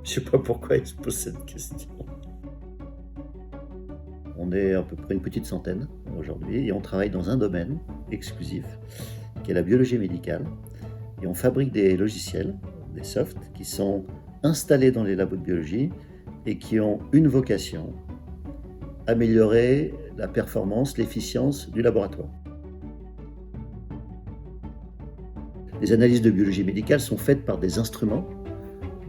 Je ne sais pas pourquoi il se pose cette question. On est à peu près une petite centaine aujourd'hui et on travaille dans un domaine exclusif qui est la biologie médicale. Et on fabrique des logiciels, des softs, qui sont installés dans les labos de biologie et qui ont une vocation: améliorer la performance, l'efficience du laboratoire. Les analyses de biologie médicale sont faites par des instruments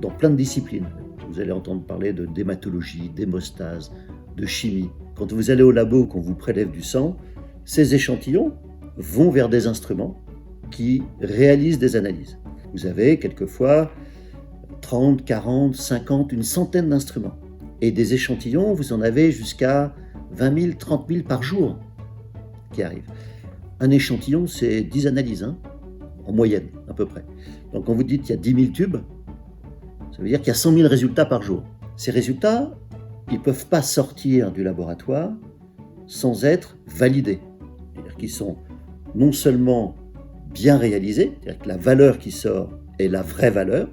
dans plein de disciplines. Vous allez entendre parler de d'hématologie, d'hémostase, de chimie. Quand vous allez au labo, qu'on vous prélève du sang, ces échantillons vont vers des instruments qui réalisent des analyses. Vous avez quelquefois 30, 40, 50, une centaine d'instruments. Et des échantillons, vous en avez jusqu'à 20 000, 30 000 par jour qui arrivent. Un échantillon, c'est 10 analyses, en moyenne, à peu près. Donc quand vous dites qu'il y a 10 000 tubes, ça veut dire qu'il y a 100 000 résultats par jour. Ces résultats, ils ne peuvent pas sortir du laboratoire sans être validés. C'est-à-dire qu'ils sont non seulement bien réalisés, c'est-à-dire que la valeur qui sort est la vraie valeur,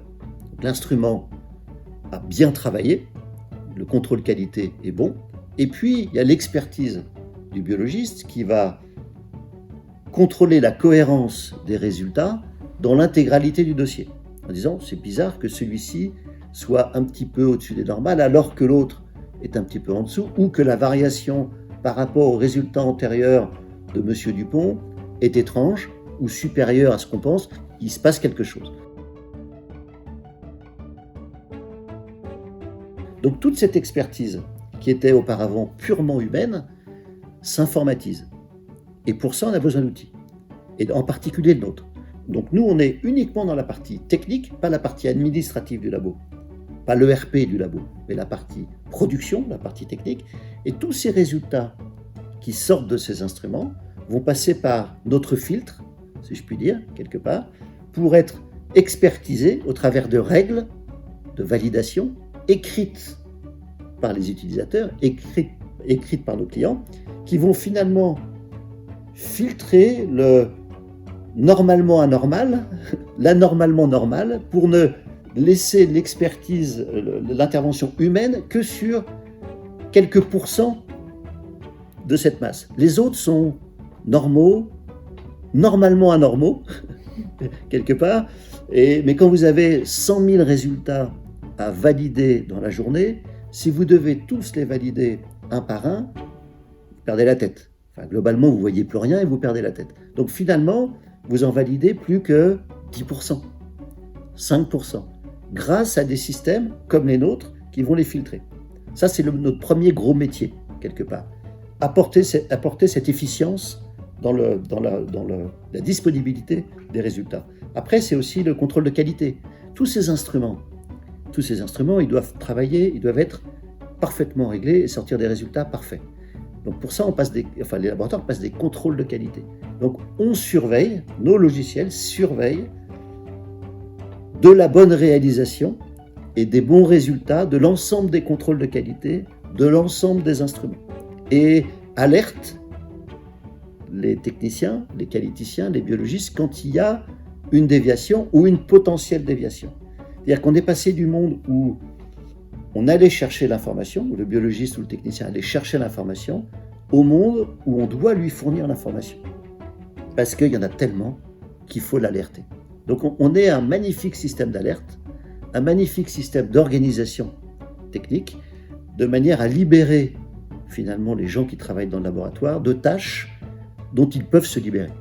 donc l'instrument a bien travaillé, le contrôle qualité est bon, et puis il y a l'expertise du biologiste qui va contrôler la cohérence des résultats dans l'intégralité du dossier, en disant c'est bizarre que celui-ci soit un petit peu au-dessus des normales alors que l'autre est un petit peu en dessous, ou que la variation par rapport au résultat antérieur de M. Dupont est étrange ou supérieure à ce qu'on pense, il se passe quelque chose. Donc toute cette expertise qui était auparavant purement humaine s'informatise. Et pour ça, on a besoin d'outils, et en particulier le nôtre. Donc nous, on est uniquement dans la partie technique, pas la partie administrative du labo, pas l'ERP du labo, mais la partie production, la partie technique. Et tous ces résultats qui sortent de ces instruments vont passer par notre filtre, si je puis dire, quelque part, pour être expertisés au travers de règles de validation écrites par les utilisateurs, écrites par nos clients, qui vont finalement filtrer le normalement anormal, l'anormalement normal, pour ne laisser l'expertise, l'intervention humaine que sur quelques pourcents de cette masse. Les autres sont normaux, normalement anormaux, quelque part, mais quand vous avez 100 000 résultats à valider dans la journée, si vous devez tous les valider un par un, vous perdez la tête. Enfin, globalement, vous ne voyez plus rien et vous perdez la tête. Donc finalement, vous en validez plus que 10%, 5%, grâce à des systèmes comme les nôtres qui vont les filtrer. Ça, c'est notre premier gros métier, quelque part. Apporter cette efficience dans la disponibilité des résultats. Après, c'est aussi le contrôle de qualité. Tous ces instruments, ils doivent travailler, ils doivent être parfaitement réglés et sortir des résultats parfaits. Donc pour ça, les laboratoires passent des contrôles de qualité. Donc on surveille, nos logiciels surveillent de la bonne réalisation et des bons résultats de l'ensemble des contrôles de qualité, de l'ensemble des instruments. Et alerte les techniciens, les qualiticiens, les biologistes quand il y a une déviation ou une potentielle déviation. C'est-à-dire qu'on est passé du monde où on allait chercher l'information, où le biologiste ou le technicien allait chercher l'information, au monde où on doit lui fournir l'information. Parce qu'il y en a tellement qu'il faut l'alerter. Donc on est un magnifique système d'alerte, un magnifique système d'organisation technique, de manière à libérer finalement les gens qui travaillent dans le laboratoire de tâches dont ils peuvent se libérer.